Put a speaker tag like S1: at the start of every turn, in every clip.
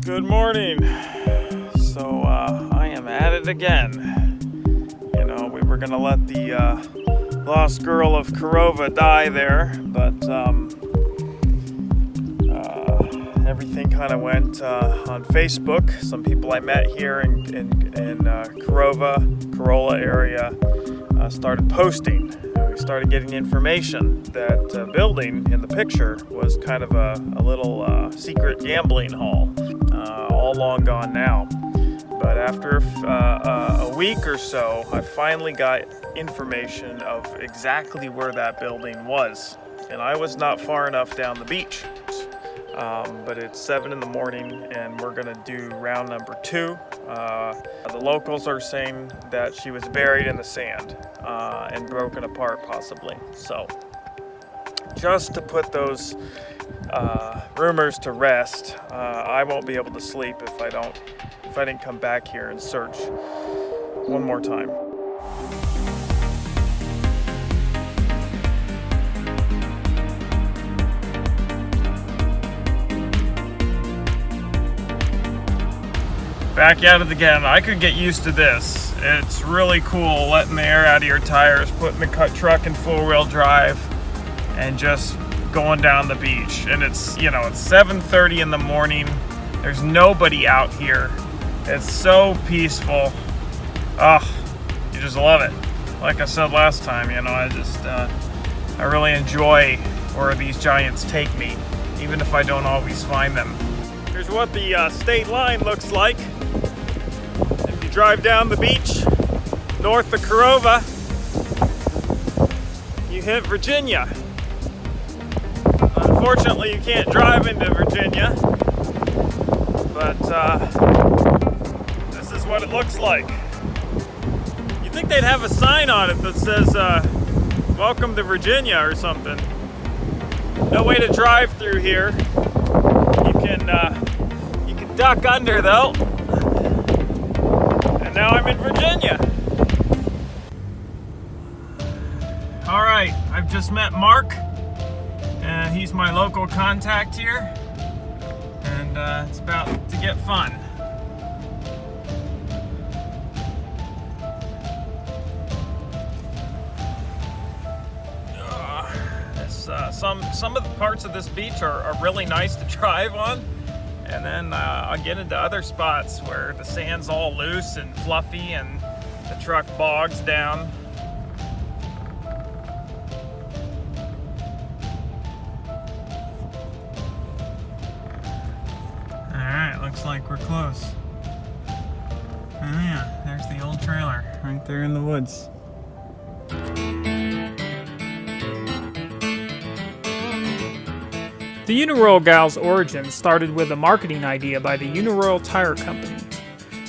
S1: Good morning. So I am at it again. You know, we were gonna let the lost girl of Carova die there, but everything kind of went on Facebook. Some people I met here in Corolla area started posting. We started getting information that building in the picture was kind of a little secret gambling hall, all long gone now. But after a week or so, I finally got information of exactly where that building was. And I was not far enough down the beach. But it's 7 in the morning and we're gonna do round number 2. The locals are saying that she was buried in the sand and broken apart possibly. So just to put those rumors to rest, I won't be able to sleep if I didn't come back here and search one more time. Back at it again. I could get used to this. It's really cool letting the air out of your tires, putting the truck in four-wheel drive, and just going down the beach. And it's 7:30 in the morning. There's nobody out here. It's so peaceful. You just love it. Like I said last time, I really enjoy where these giants take me, even if I don't always find them. Here's what the state line looks like. If you drive down the beach north of Carova, you hit Virginia. Unfortunately, you can't drive into Virginia, but this is what it looks like. You'd think they'd have a sign on it that says, welcome to Virginia or something. No way to drive through here. You can duck under though. And now I'm in Virginia. All right, I've just met Mark. He's my local contact here, and it's about to get fun. Some of the parts of this beach are really nice to drive on, and then I'll get into other spots where the sand's all loose and fluffy and the truck bogs down. Alright, looks like we're close. Oh yeah, there's the old trailer right there in the woods.
S2: The Uniroyal gal's origin started with a marketing idea by the Uniroyal Tire Company.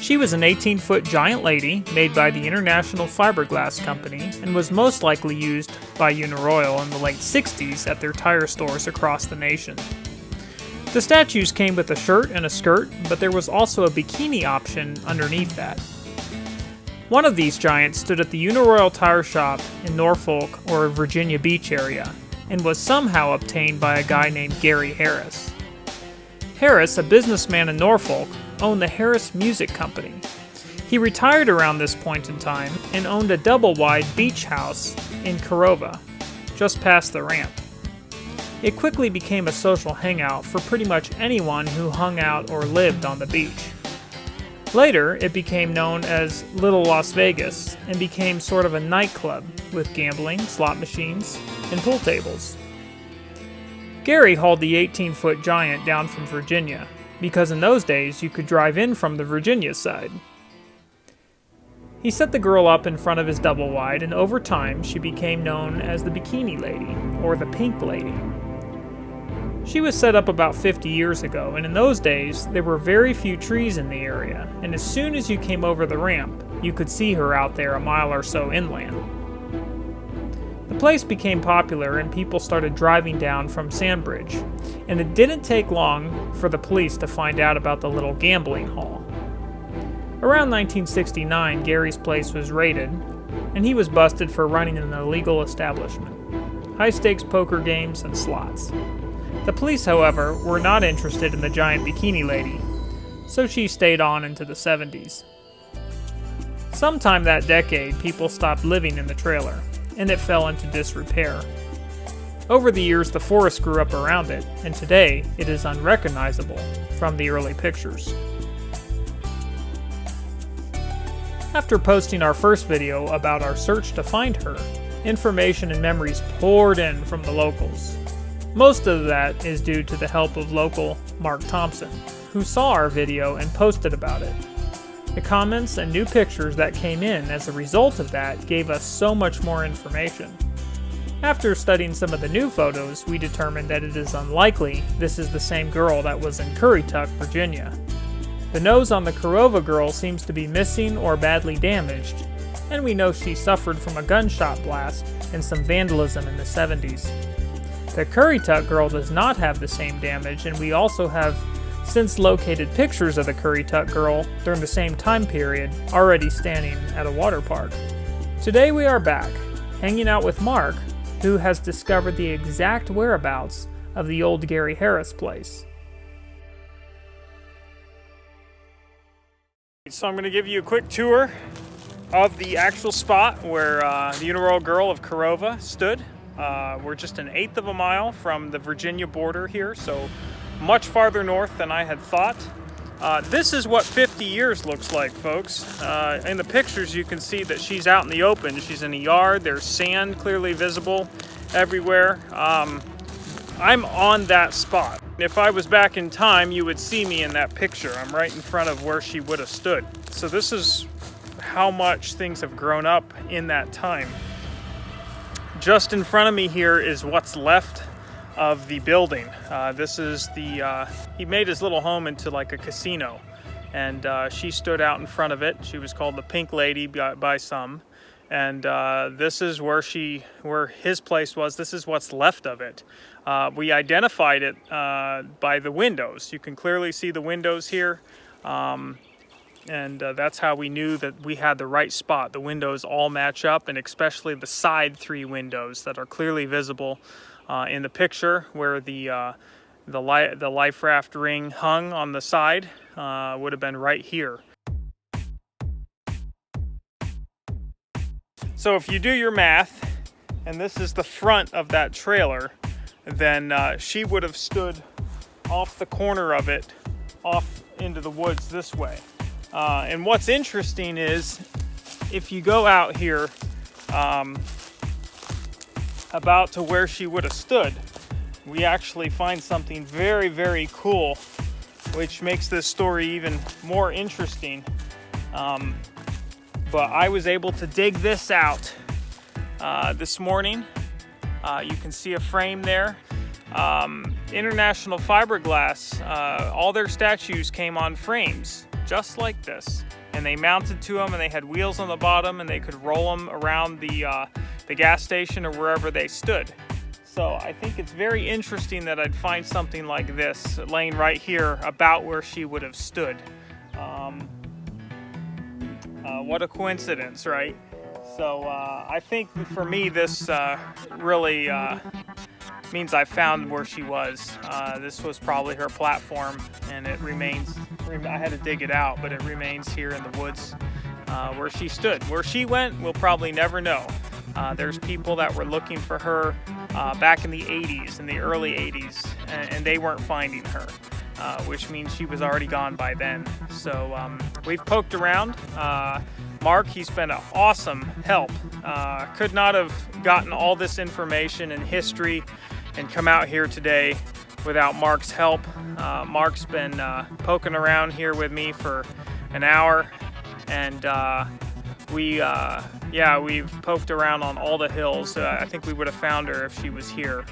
S2: She was an 18-foot giant lady made by the International Fiberglass Company and was most likely used by Uniroyal in the late 60s at their tire stores across the nation. The statues came with a shirt and a skirt, but there was also a bikini option underneath that. One of these giants stood at the Uniroyal Tire Shop in Norfolk or Virginia Beach area, and was somehow obtained by a guy named Gary Harris. Harris, a businessman in Norfolk, owned the Harris Music Company. He retired around this point in time and owned a double-wide beach house in Carova, just past the ramp. It quickly became a social hangout for pretty much anyone who hung out or lived on the beach. Later, it became known as Little Las Vegas and became sort of a nightclub with gambling, slot machines, and pool tables. Gary hauled the 18-foot giant down from Virginia, because in those days you could drive in from the Virginia side. He set the girl up in front of his double-wide, and over time she became known as the Bikini Lady, or the Pink Lady. She was set up about 50 years ago, and in those days there were very few trees in the area, and as soon as you came over the ramp, you could see her out there a mile or so inland. The place became popular and people started driving down from Sandbridge, and it didn't take long for the police to find out about the little gambling hall. Around 1969, Gary's place was raided, and he was busted for running an illegal establishment, high-stakes poker games, and slots. The police, however, were not interested in the giant bikini lady, so she stayed on into the 70s. Sometime that decade, people stopped living in the trailer, and it fell into disrepair. Over the years, the forest grew up around it, and today it is unrecognizable from the early pictures. After posting our first video about our search to find her, information and memories poured in from the locals. Most of that is due to the help of local Mark Thompson, who saw our video and posted about it. The comments and new pictures that came in as a result of that gave us so much more information. After studying some of the new photos, we determined that it is unlikely this is the same girl that was in Currituck, Virginia. The nose on the Carova girl seems to be missing or badly damaged, and we know she suffered from a gunshot blast and some vandalism in the 70s. The Currituck girl does not have the same damage, and we also have since located pictures of the Currituck girl during the same time period, already standing at a water park. Today we are back, hanging out with Mark, who has discovered the exact whereabouts of the old Gary Harris place.
S1: So I'm going to give you a quick tour of the actual spot where the Uniroyal Girl of Carova stood. We're just an eighth of a mile from the Virginia border here, so much farther north than I had thought. This is what 50 years looks like, folks. In the pictures you can see that she's out in the open. She's in a yard. There's sand clearly visible everywhere. I'm on that spot. If I was back in time, you would see me in that picture. I'm right in front of where she would have stood. So this is how much things have grown up in that time. Just in front of me here is what's left of the building. This is the, he made his little home into like a casino, and she stood out in front of it. She was called the Pink Lady by some, and this is where his place was. This is what's left of it. We identified it by the windows. You can clearly see the windows here, and that's how we knew that we had the right spot. The windows all match up, and especially the side three windows that are clearly visible in the picture, where the life raft ring hung on the side would have been right here. So if you do your math, and this is the front of that trailer, then she would have stood off the corner of it, off into the woods this way. And what's interesting is, if you go out here about to where she would have stood, we actually find something very, very cool, which makes this story even more interesting. But I was able to dig this out this morning. You can see a frame there. International Fiberglass, all their statues came on frames just like this, and they mounted to them, and they had wheels on the bottom, and they could roll them around the gas station or wherever they stood. So I think it's very interesting that I'd find something like this laying right here about where she would have stood. What a coincidence, right? So I think for me this really means I found where she was. This was probably her platform, and it remains, I had to dig it out, but it remains here in the woods where she stood. Where she went, we'll probably never know. There's people that were looking for her back in the 80s, in the early 80s, and they weren't finding her, which means she was already gone by then. So we've poked around. Mark, he's been an awesome help. Could not have gotten all this information and history and come out here today without Mark's help. Mark's been poking around here with me for an hour, and we've poked around on all the hills. I think we would have found her if she was here.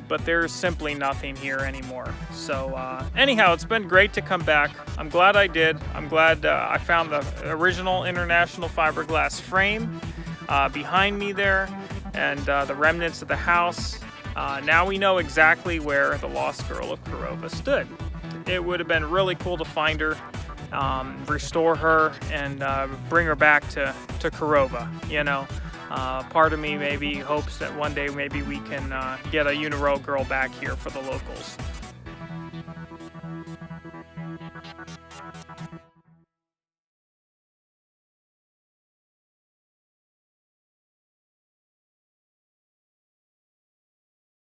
S1: But there's simply nothing here anymore. So anyhow, it's been great to come back. I'm glad I did. I'm glad I found the original International Fiberglass frame behind me there, and the remnants of the house. Now we know exactly where the lost girl of Carova stood. It would have been really cool to find her, restore her, and bring her back to Carova, you know. Part of me maybe hopes that one day maybe we can get a Uniroyal girl back here for the locals.